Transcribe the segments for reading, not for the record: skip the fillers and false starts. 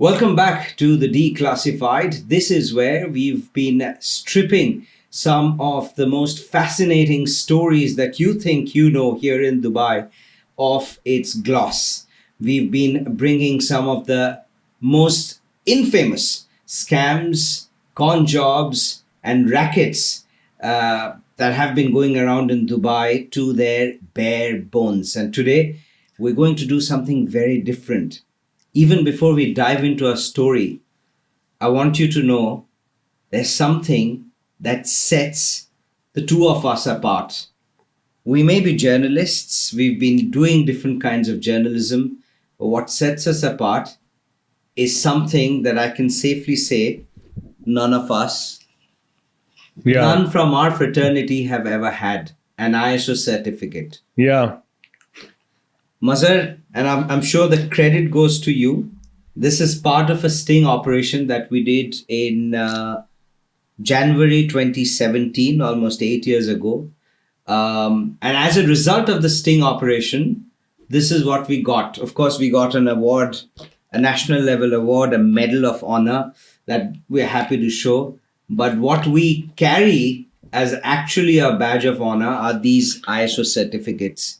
Welcome back to the Declassified. This is where we've been stripping some of the most fascinating stories that you think you know here in Dubai off its gloss. We've been bringing some of the most infamous scams, con jobs, and rackets that have been going around in Dubai to their bare bones. And today we're going to do something very different. Even before we dive into our story, I want you to know there's something that sets the two of us apart. We may be journalists, we've been doing different kinds of journalism, but what sets us apart is something that I can safely say none of us, none from our fraternity have ever had an ISO certificate. Yeah. Mazhar, and I'm sure the credit goes to you. This is part of a sting operation that we did in January 2017, almost 8 years ago. And as a result of the sting operation, this is what we got. Of course, we got an award, a national level award, a medal of honor that we're happy to show. But what we carry as actually a badge of honor are these ISO certificates.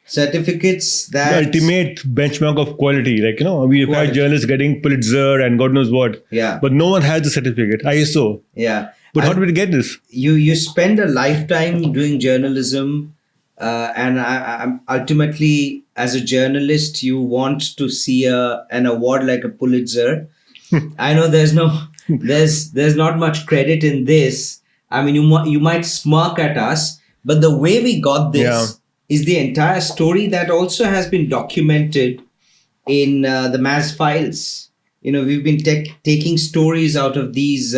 Certificates that The ultimate benchmark of quality. We've had journalists getting Pulitzer and God knows what. Yeah. But no one has the certificate, ISO. Yeah. But how did we get this? You spend a lifetime doing journalism, and I'm ultimately, as a journalist, you want to see an award like a Pulitzer. I know there's not much credit in this. I mean, you might smirk at us, but the way we got this is the entire story that also has been documented in the MAZ files. We've been taking stories out of these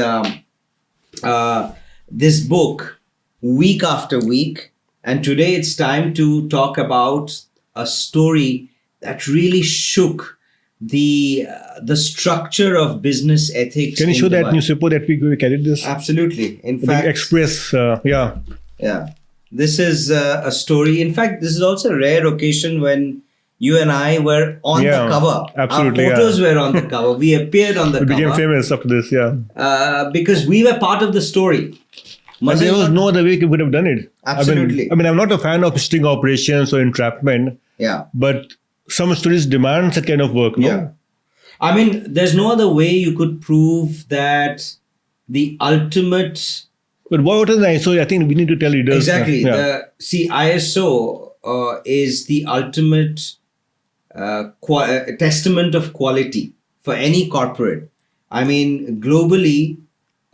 this book week after week, and today it's time to talk about a story that really shook the structure of business ethics. Can you show that newspaper that we carried this? Absolutely. In the fact, Big Express. Yeah. This is a story. In fact, this is also a rare occasion when you and I were on the cover. Absolutely. Our photos were on the cover. We appeared on the cover. We became famous after this, because we were part of the story. And there was no other way we would have done it. Absolutely. I mean, I'm not a fan of sting operations or entrapment. Yeah. But some stories demand that kind of work, no? Yeah. I mean, there's no other way you could prove that the ultimate... But what is the ISO? I think we need to tell readers. Exactly. ISO is the ultimate testament of quality for any corporate. I mean, globally,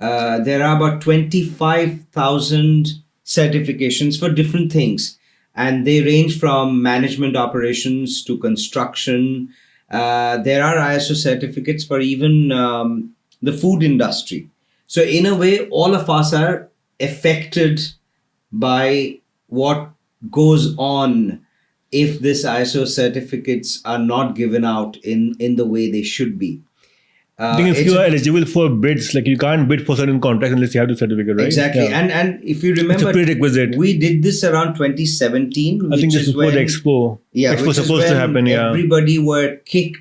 there are about 25,000 certifications for different things. And they range from management operations to construction. There are ISO certificates for even the food industry. So in a way, all of us are affected by what goes on if these ISO certificates are not given out in the way they should be. I think if you are eligible for bids, like you can't bid for certain contracts unless you have the certificate, right? Exactly. Yeah. And if you remember, it's a prerequisite. We did this around 2017. I think this is before the Expo. Yeah, Expo supposed to happen. Yeah. Everybody were kicked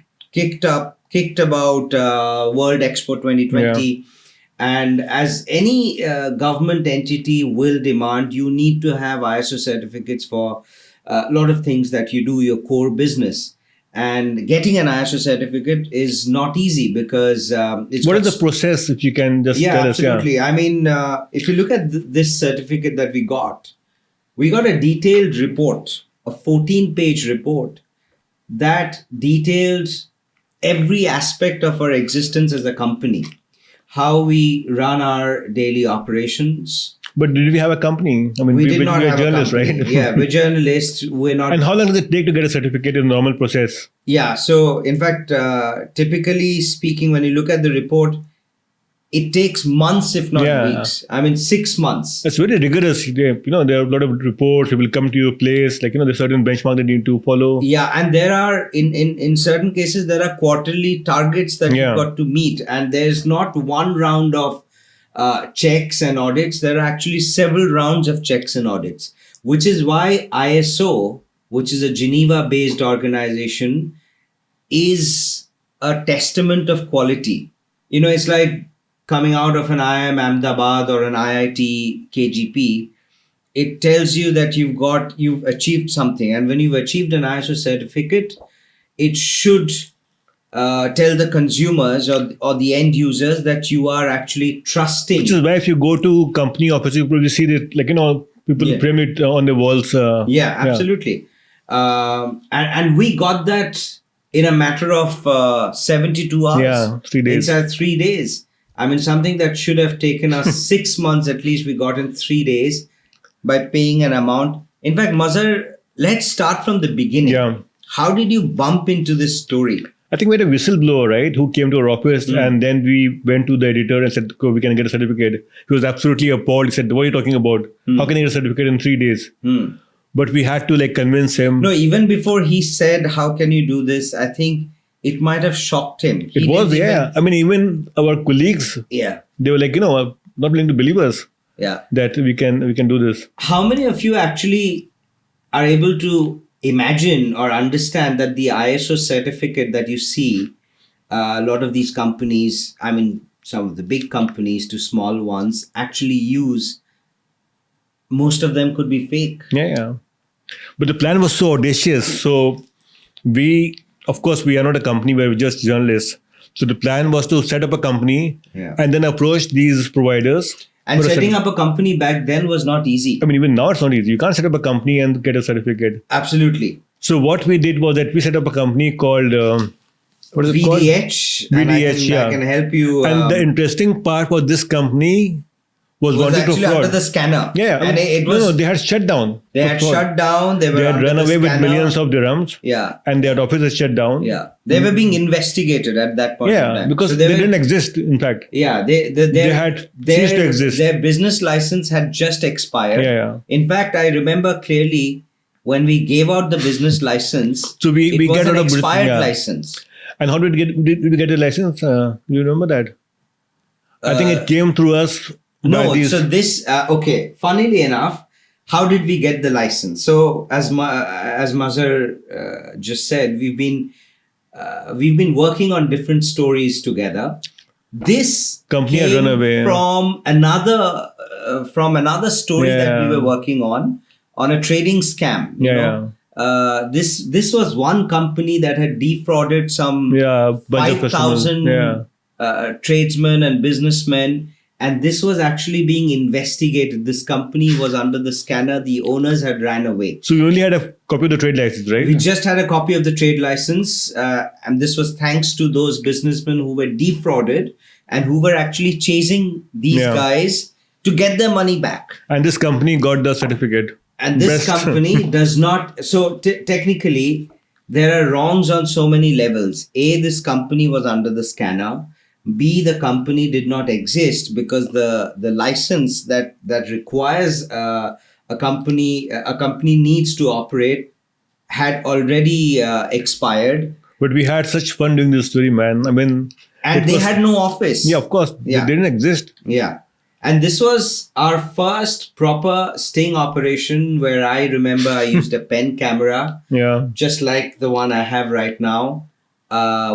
about World Expo 2020. Yeah. And as any government entity will demand, you need to have ISO certificates for a lot of things that you do, your core business. And getting an ISO certificate is not easy because what is the process, if you can just tell us? Absolutely. I mean, if you look at this certificate that we got a detailed report, a 14-page report that detailed every aspect of our existence as a company, how we run our daily operations. But did we have a company? I mean, we did not have journalists, a company. right? Yeah, we're journalists. We're not. And how long does it take to get a certificate in the normal process? Yeah, so in fact, typically speaking, when you look at the report, it takes months, if not weeks. I mean, 6 months. It's very rigorous. There are a lot of reports. It will come to your place. There's certain benchmark that you need to follow. Yeah, and there are, in certain cases, there are quarterly targets that you've got to meet. And there's not one round of checks and audits. There are actually several rounds of checks and audits, which is why ISO, which is a Geneva-based organization, is a testament of quality. It's like coming out of an IIM Ahmedabad or an IIT KGP. It tells you that you've achieved something, and when you've achieved an ISO certificate, it should tell the consumers or the end users that you are actually trusting. Which is why if you go to company office, you probably see that, people frame it on the walls. Yeah, absolutely. And we got that in a matter of 72 hours. Yeah, 3 days. Inside 3 days. I mean, something that should have taken us 6 months at least, we got in 3 days by paying an amount. In fact, Mazhar, let's start from the beginning. Yeah. How did you bump into this story? I think we had a whistleblower, right, who came to our office, and then we went to the editor and said, "Oh, we can get a certificate." He was absolutely appalled. He said, "What are you talking about? How can I get a certificate in 3 days?" But we had to convince him. No, even before he said, "How can you do this?" I think it might have shocked him. It was, yeah. I mean, even our colleagues, they were not willing to believe us. Yeah. That we can do this. How many of you actually are able to imagine or understand that the ISO certificate that you see, a lot of these companies, I mean, some of the big companies to small ones, actually use, most of them could be fake. Yeah. But the plan was so audacious. So of course, we are not a company where we're just journalists. So the plan was to set up a company and then approach these providers. And setting up a company back then was not easy. I mean, even now it's not easy. You can't set up a company and get a certificate. Absolutely. So what we did was that we set up a company called what is it called? VDH. VDH, I can help you. And the interesting part was this company was wanted actually to fraud. under the scanner. Yeah. And it was, no, they had shut down. They had shut down. They had run away with millions of dirhams. Yeah. And their office is shut down. Yeah. They were being investigated at that point in time. Because so they didn't exist, in fact. Yeah. They had ceased to exist. Their business license had just expired. Yeah. In fact, I remember clearly when we gave out the business license, so we was get an out expired license. And how did we get a license? Do you remember that? I think it came through us. No, so this, okay, funnily enough, how did we get the license? So as Mazhar just said, we've been working on different stories together. This company had run away from another story that we were working on a trading scam. You know? This was one company that had defrauded some 5,000 tradesmen and businessmen. And this was actually being investigated. This company was under the scanner. The owners had ran away. So you only had a copy of the trade license, right? We just had a copy of the trade license. And this was thanks to those businessmen who were defrauded and who were actually chasing these guys to get their money back. And this company got the certificate. And this company does not. So technically, there are wrongs on so many levels. A, this company was under the scanner. B, the company did not exist because the license that requires a company needs to operate had already expired. But we had such fun doing this story, man. I mean, and they had no office. Yeah, of course. They didn't exist. Yeah. And this was our first proper sting operation where I remember I used a pen camera. Yeah. Just like the one I have right now.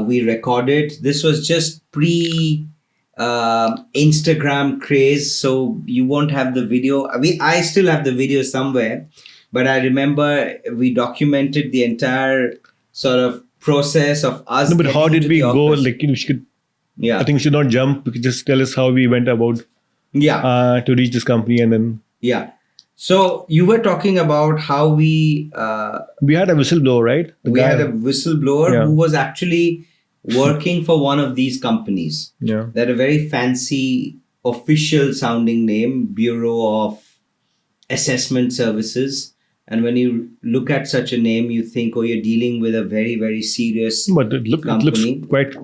We recorded. This was just pre-Instagram craze, so you won't have the video. I still have the video somewhere, but I remember we documented the entire sort of process of us. No, but how did we go? Office. We should. I think we should not jump. We could just tell us how we went about. To reach this company and then. Yeah. So you were talking about how we had a whistleblower, right? We had a whistleblower who was actually working for one of these companies. Yeah. They had a very fancy official sounding name, Bureau of Assessment Services. And when you look at such a name, you think, oh, you're dealing with a very, very serious company. It looks quite...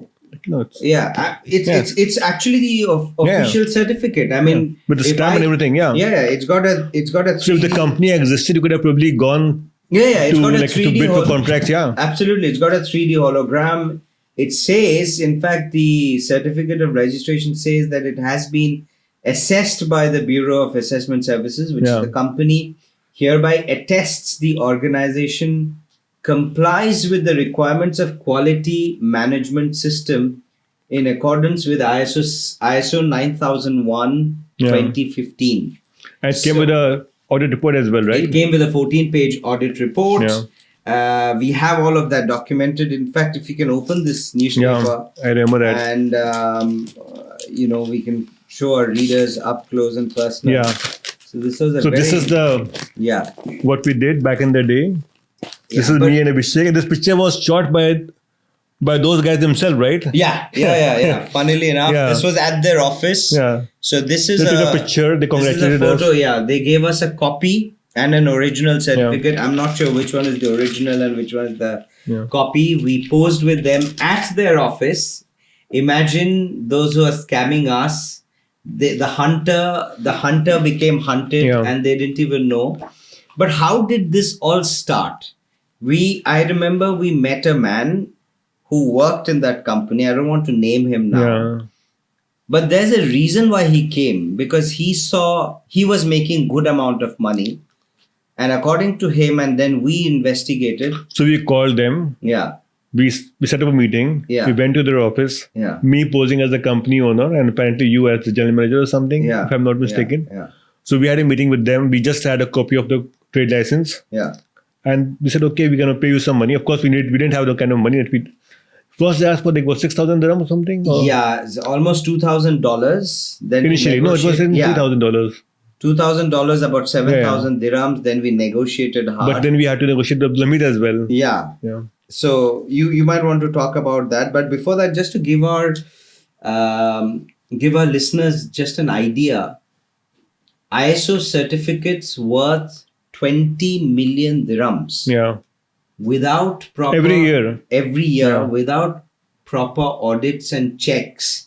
It's actually the official certificate. I mean, with the stamp and everything. It's got a 3D. So if the company existed, you could have probably gone. It's got a 3D to bid for contracts. Absolutely, it's got a 3D hologram. It says, in fact, the certificate of registration says that it has been assessed by the Bureau of Assessment Services, which is the company, hereby attests the organization complies with the requirements of quality management system in accordance with ISO 9001 Yeah. 2015. And it came with a audit report as well, right? It came with a 14-page audit report. Yeah. We have all of that documented. In fact, if you can open this newspaper, I remember that. and we can show our readers up close and personal. Yeah. So this was this is the what we did back in the day. This is me and Abhishek. And this picture was shot by those guys themselves, right? Yeah. Funnily enough, this was at their office. Yeah. So this is they took a picture. They congratulated this is a photo. us. Yeah, they gave us a copy and an original certificate. I'm not sure which one is the original and which one is the copy. We posed with them at their office. Imagine those who are scamming us. The hunter became hunted, and they didn't even know. But how did this all start? I remember we met a man who worked in that company. I don't want to name him now. Yeah. But there's a reason why he came, because he saw he was making good amount of money. And according to him, and then we investigated. So we called them. Yeah. We set up a meeting. Yeah. We went to their office. Yeah. Me posing as the company owner and apparently you as the general manager or something, if I'm not mistaken. Yeah. So we had a meeting with them. We just had a copy of the trade license. Yeah. And we said, okay, we're going to pay you some money. Of course, we didn't have the kind of money that we... First they asked for like 6,000 dirham or something? Or? Yeah, it's almost $2,000. Then initially, no, it was $3,000. $2,000, about 7,000 dirhams. Then we negotiated hard. But then we had to negotiate the limit as well. Yeah. So you might want to talk about that. But before that, just to give our listeners just an idea, ISO certificates worth 20 million dirhams. Yeah. Without proper every year without proper audits and checks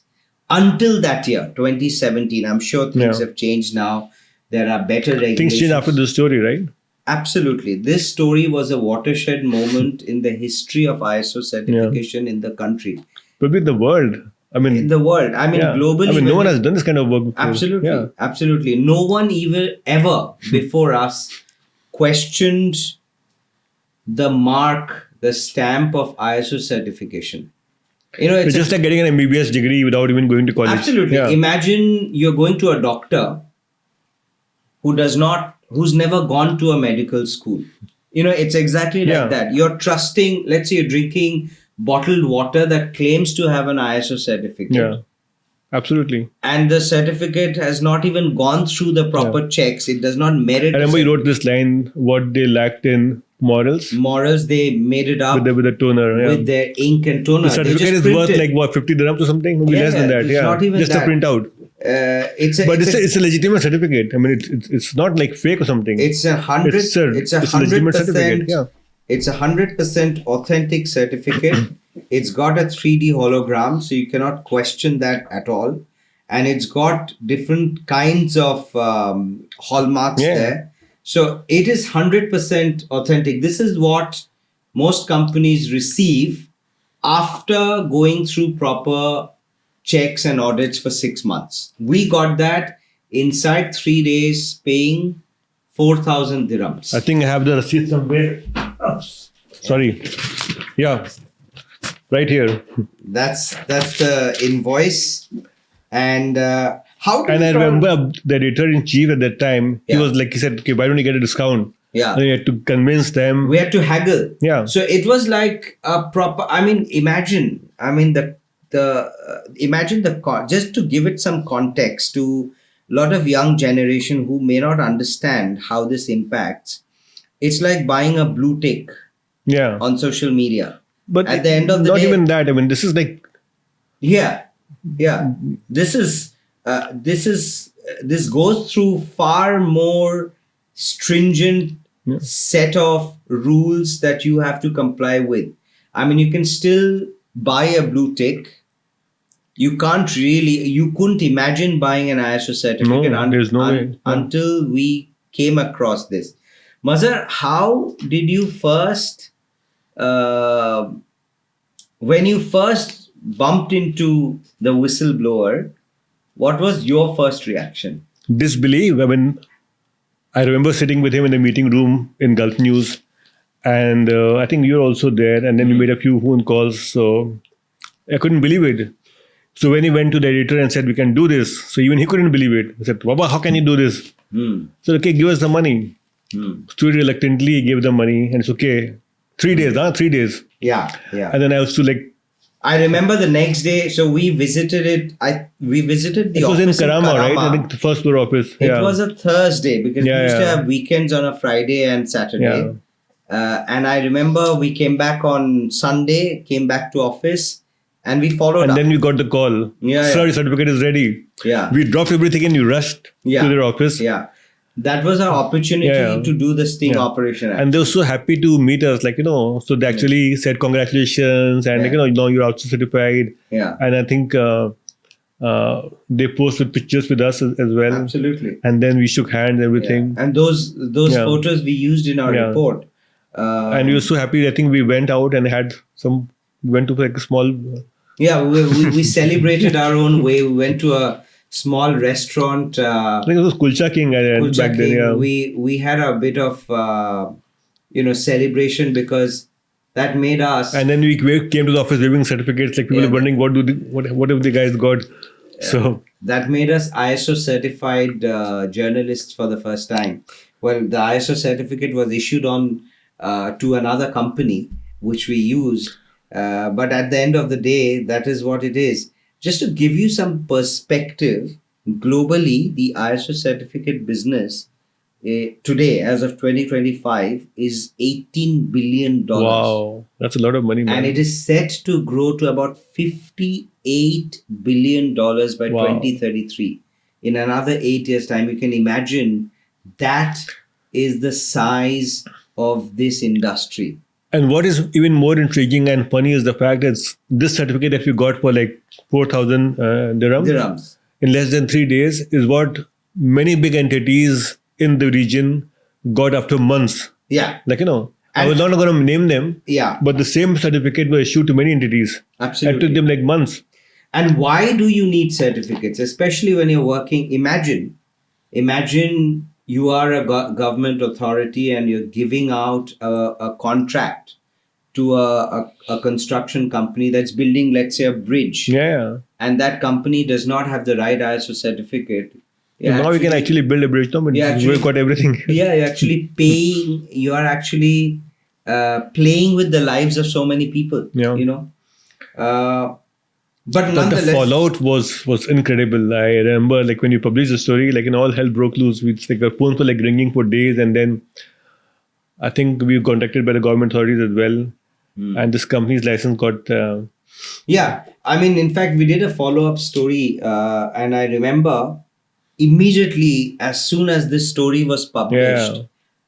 until that year 2017. I'm sure things have changed now. There are better regulations. Things changed after this story, right? Absolutely. This story was a watershed moment in the history of ISO certification in the country, probably the world. In the world, globally. No one has done this kind of work before. Absolutely. No one ever before us questioned the mark, the stamp of ISO certification. It's just like getting an MBBS degree without even going to college. Absolutely. Yeah. Imagine you're going to a doctor who's never gone to a medical school. It's exactly like that. You're trusting, let's say you're drinking bottled water that claims to have an ISO certificate. Yeah. Absolutely. And the certificate has not even gone through the proper checks. It does not merit. I remember you wrote this line, what they lacked in morals. They made it up with the toner. With their ink and toner. The certificate is worth like 50 dirhams or something? Maybe less than that. It's not even just that. a printout. It's a legitimate certificate. It's not like fake or something. It's a 100%. It's a legitimate certificate. Yeah. It's 100% authentic certificate. It's got a 3D hologram, so you cannot question that at all. And it's got different kinds of hallmarks there. So it is 100% authentic. This is what most companies receive after going through proper checks and audits for 6 months. We got that inside 3 days, paying 4,000 dirhams. I think I have the receipt somewhere. Sorry. Yeah. Right here. That's the invoice. And how did I remember the editor-in-chief at that time, he said, okay, why don't you get a discount? Yeah. And we had to convince them. We had to haggle. Yeah. So it was like a proper, imagine, just to give it some context to a lot of young generation who may not understand how this impacts. It's like buying a blue tick on social media. But at the end of the not day, even that. This is like... Yeah. This goes through far more stringent set of rules that you have to comply with. You can still buy a blue tick. You couldn't imagine buying an ISO certificate until we came across this. Mazhar, how did you first, when you first bumped into the whistleblower, what was your first reaction? Disbelief. I remember sitting with him in the meeting room in Gulf News, And I think you're also there. And then we made a few phone calls. So I couldn't believe it. So when he went to the editor and said, we can do this. So even he couldn't believe it. He said, Baba, how can you do this? So, okay, give us the money. So reluctantly, he gave the money. And it's okay. 3 days, 3 days. Yeah. And then I was to like, I remember the next day. So we visited it. We visited the it was office in Karama, right? I think the first floor office. It was a Thursday because we used to Yeah. have weekends on a Friday and Saturday. And I remember we came back on Sunday, came back to office, and we followed And up. then we got the call. Sir, your certificate is ready. Yeah. We dropped everything and we rushed to their office. Yeah. That was our opportunity to do the sting operation. And they were so happy to meet us, like, so they actually said congratulations and, like, now you're also certified. Yeah. And I think they posted pictures with us as well. Absolutely. And then we shook hands, everything. And those photos we used in our report. And we were so happy. I think we went out and went to like a small... we celebrated our own way. We went to a small restaurant. I think it was Kulcha King back then. Yeah. We had a bit of celebration because that made us. And then we came to the office waving certificates. Like people were wondering what have the guys got. So that made us ISO certified journalists for the first time. Well, the ISO certificate was issued on to another company which we used. But at the end of the day, that is what it is. Just to give you some perspective, globally, the ISO certificate business today, as of 2025, is $18 billion. Wow, that's a lot of money, man. And it is set to grow to about $58 billion by 2033. In another 8 years' time, you can imagine that is the size of this industry. And what is even more intriguing and funny is the fact that this certificate that we got for like 4,000 dirhams in less than 3 days is what many big entities in the region got after months. Yeah. Like, I was not going to name them. Yeah. But the same certificate was issued to many entities. Absolutely. It took them like months. And why do you need certificates? Especially when you're working. Imagine you are a government authority and you're giving out a contract to a construction company that's building, let's say, a bridge. Yeah. And that company does not have the right ISO certificate. Now we can actually build a bridge. We've got everything. Yeah, you're actually paying. You are actually playing with the lives of so many people. Yeah. But nonetheless, the fallout was incredible. I remember, like, when you published the story, like, all hell broke loose. Our phones were like ringing for days, and then I think we were contacted by the government authorities as well, and this company's license got. Yeah, I mean, in fact, we did a follow-up story, and I remember immediately as soon as this story was published,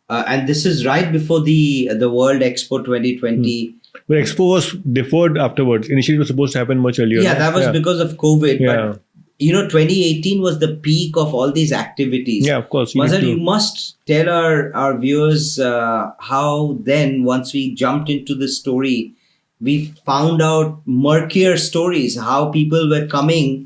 and this is right before the World Expo 2020. But Expo was deferred afterwards. Initially, it was supposed to happen much earlier. Yeah, that was because of COVID. But 2018 was the peak of all these activities. Yeah, of course. Mazhar, you must tell our viewers how then, once we jumped into the story, we found out murkier stories, how people were coming.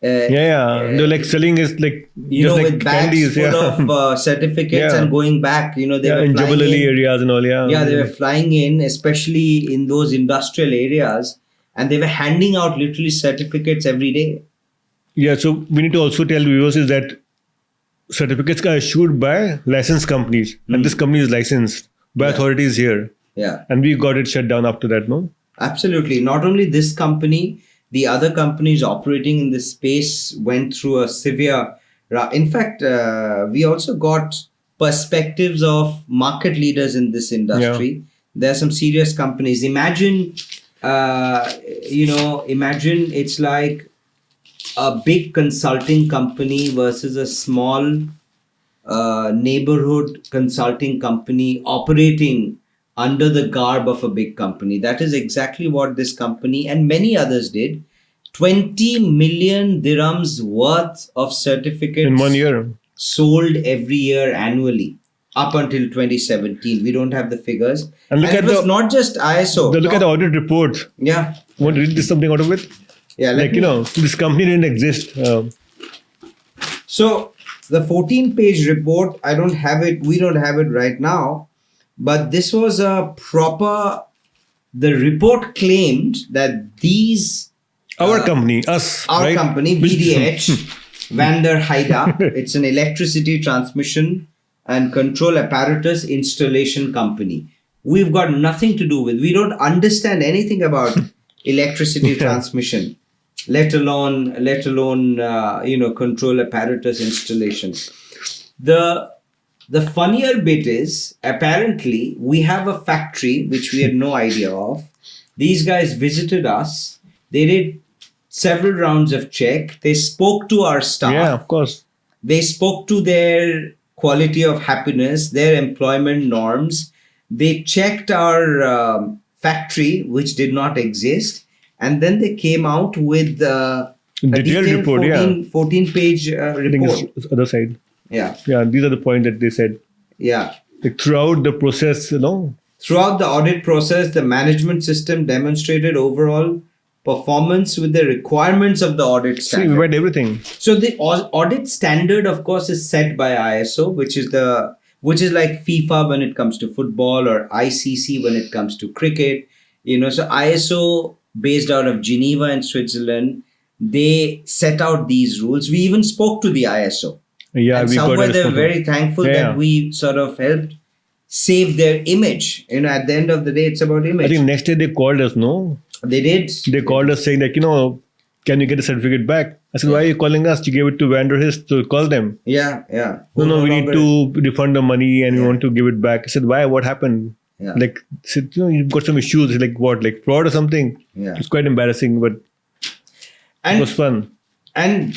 They're like selling is like with bags full of certificates and going back. They were in Jebel Ali areas and all. They were flying in, especially in those industrial areas, and they were handing out literally certificates every day. Yeah, so we need to also tell viewers is that certificates are issued by licensed companies, and this company is licensed by authorities here. Yeah, and we got it shut down after that. No, absolutely. Not only this company. The other companies operating in this space went through a severe... In fact, we also got perspectives of market leaders in this industry. Yeah. There are some serious companies. Imagine it's like a big consulting company versus a small neighborhood consulting company operating under the garb of a big company. That is exactly what this company and many others did. 20 million dirhams worth of certificates in 1 year sold every year annually up until 2017. We don't have the figures. And look at it was not just ISO. Look at the audit report. Yeah. Want to read something out of it? Yeah. This company didn't exist. So the 14-page report, I don't have it. We don't have it right now. but this was a proper. The report claimed that these Our company, us, our right? company VDH van der Heide, it's an electricity transmission and control apparatus installation company. We've got nothing to do with. We don't understand anything about electricity transmission, let alone control apparatus installation. The funnier bit is apparently we have a factory which we had no idea of. These guys visited us. They did several rounds of check. They spoke to our staff. Yeah, of course. They spoke to their quality of happiness, their employment norms. They checked our factory, which did not exist. And then they came out with a Detailed detailed report, 14-page I think report. it's other side. Yeah, Yeah, these are the points that they said. yeah. Like throughout the process, Throughout the audit process, the management system demonstrated overall performance with the requirements of the audit see, standard. we read everything. So the audit standard, of course, is set by ISO, which is like FIFA when it comes to football, or ICC when it comes to cricket. So ISO, based out of Geneva in Switzerland, they set out these rules. We even spoke to the ISO. Yeah, And we got somewhere a they were response. very thankful Yeah. that we sort of helped save their image. At the end of the day, it's about I image. think next day they called us, no? They did. They called us saying like, can you get the certificate back? I said, why are you calling us? You gave it to Vanderhist to call them. Yeah, yeah. No, we need to refund the money and we Yeah. want to give it back. I said, why? What happened? Yeah. Like, I said, you've got some issues. Like what? Like fraud or something? Yeah. It's quite embarrassing, but it was fun. And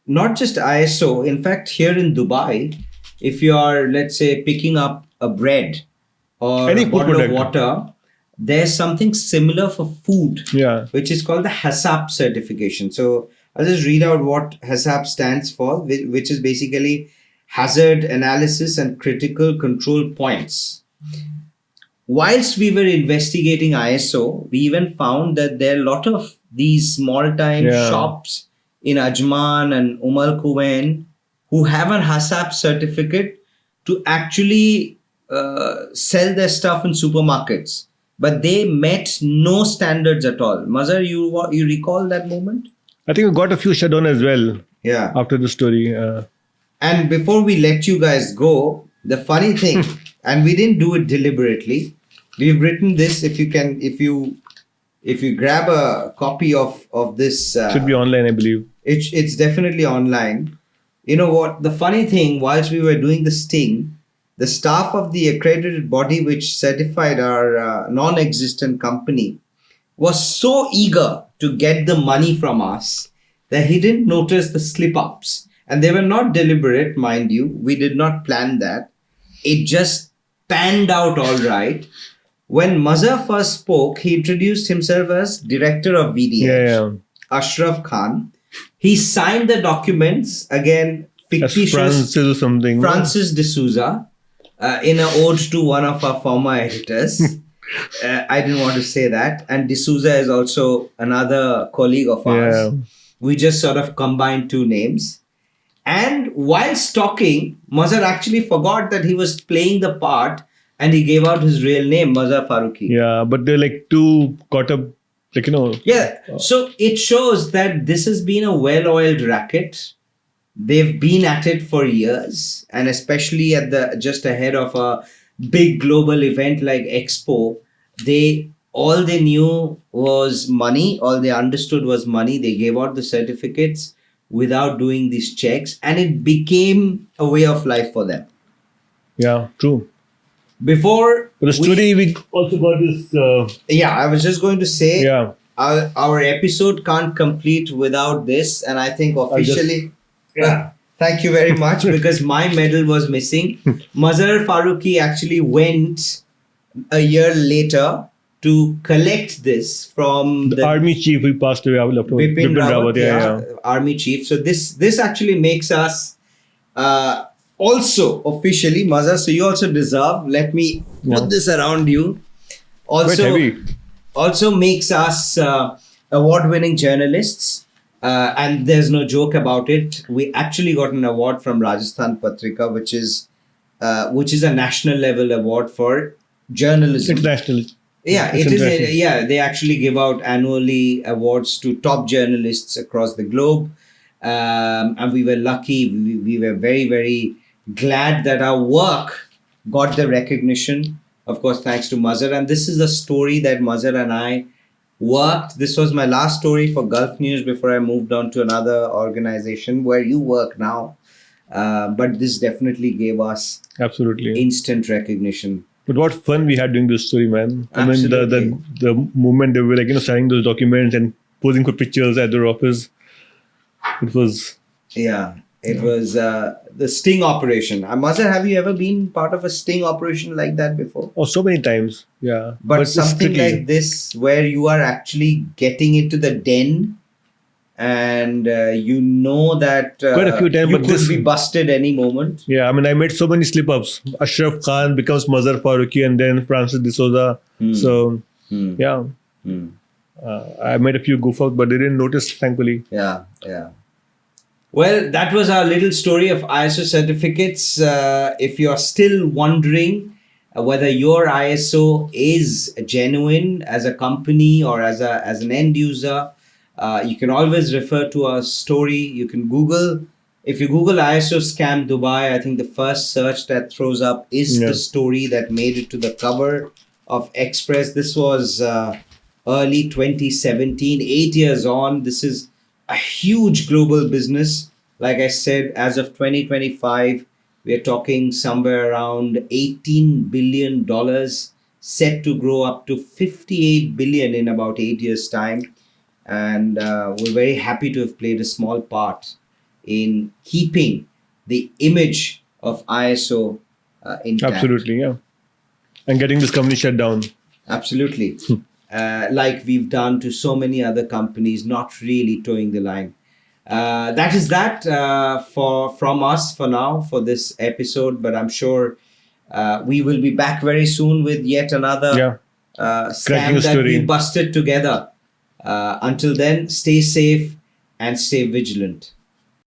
not just ISO. In fact, here in Dubai, if you are, let's say, picking up a bread or Any a food bottle of product. water, there's something similar for food, Yeah. which is called the HACCP certification. So I'll just read out what HACCP stands for, which is basically Hazard Analysis and Critical Control Points. Whilst we were investigating ISO, we even found that there are a lot of these small-time Yeah. shops in Ajman and Al Quwain who have a HACCP certificate to actually sell their stuff in supermarkets. But they met no standards at all. Mazhar, you recall that moment? I think we got a few shut down as well Yeah. after the story. And before we let you guys go, the funny thing, and we didn't do it deliberately, we've written this. If you grab a copy of this, Should be online, I believe. it's definitely online. You know what? The funny thing, whilst we were doing the sting, the staff of the accredited body which certified our non-existent company was so eager to get the money from us that he didn't notice the slip-ups. And they were not deliberate, mind you. We did not plan that. It just panned out all right. When Mazhar first spoke, he introduced himself as director of VDH, Yeah. Ashraf Khan. He signed the documents, again, That's fictitious, Francis or something. Francis D'Souza, in an ode to one of our former editors. I didn't want to say that. And D'Souza is also another colleague of ours. Yeah. We just sort of combined two names. And whilst talking, Mazhar actually forgot that he was playing the part and he gave out his real name, Mazhar Farooqui. Yeah, but they're like too caught up, Yeah. So it shows that this has been a well-oiled racket. They've been at it for years, and especially just ahead of a big global event like Expo, all they knew was money. All they understood was money. They gave out the certificates without doing these checks, and it became a way of life for them. Yeah, true. Before But the story, we also got this. yeah, I was just going to say, Yeah. our episode can't complete without this, and I think officially. Thank you very much, because my medal was missing. Mazhar Farooqui actually went a year later to collect this from The army chief who passed away after Bipin Rawat, yeah. army chief. So this actually makes us also officially, Mazhar. So you also deserve. Let me put this around you. Quite heavy. Also makes us award-winning journalists. And there's no joke about it. We actually got an award from Rajasthan Patrika, which is which is a national level award for journalism. International. Yeah, It's it is. international. Yeah, they actually give out annually awards to top journalists across the globe, and we were lucky. We were very, very glad that our work got the recognition. Of course, thanks to Mazhar. And this is a story that Mazhar and I worked. This was my last story for Gulf News before I moved on to another organization where you work now. But this definitely gave us Absolutely. instant recognition. But what fun we had doing this story, man. I mean, Absolutely. the moment they were like, signing those documents and posing for pictures at their office, it was. Yeah, it was the sting operation. Mazhar, have you ever been part of a sting operation like that before? Oh, so many times. Yeah. But it's something tricky. like this, where you are actually getting into the den, and you know that Quite a few times, you but could this- be busted any moment. Yeah, I mean, I made so many slip-ups. Ashraf Khan becomes Mazhar Farooqui and then Francis D'Souza. So, yeah. I made a few goof-ups, but they didn't notice, thankfully. Yeah, yeah. Well, that was our little story of ISO certificates. If you're still wondering whether your ISO is genuine as a company or as an end user, you can always refer to our story. You can Google. If you Google ISO scam Dubai, I think the first search that throws up is the story that made it to the cover of Express. This was early 2017, 8 years on. This is a huge global business. Like I said, as of 2025, we are talking somewhere around $18 billion, set to grow up to $58 billion in about 8 years' time. And we're very happy to have played a small part in keeping the image of ISO intact. Absolutely, yeah. And getting this company shut down. Absolutely. Like we've done to so many other companies, not really towing the line. That is that from us for now for this episode, but I'm sure we will be back very soon with yet another Cracking scam a that story. we busted together. Until then, stay safe and stay vigilant.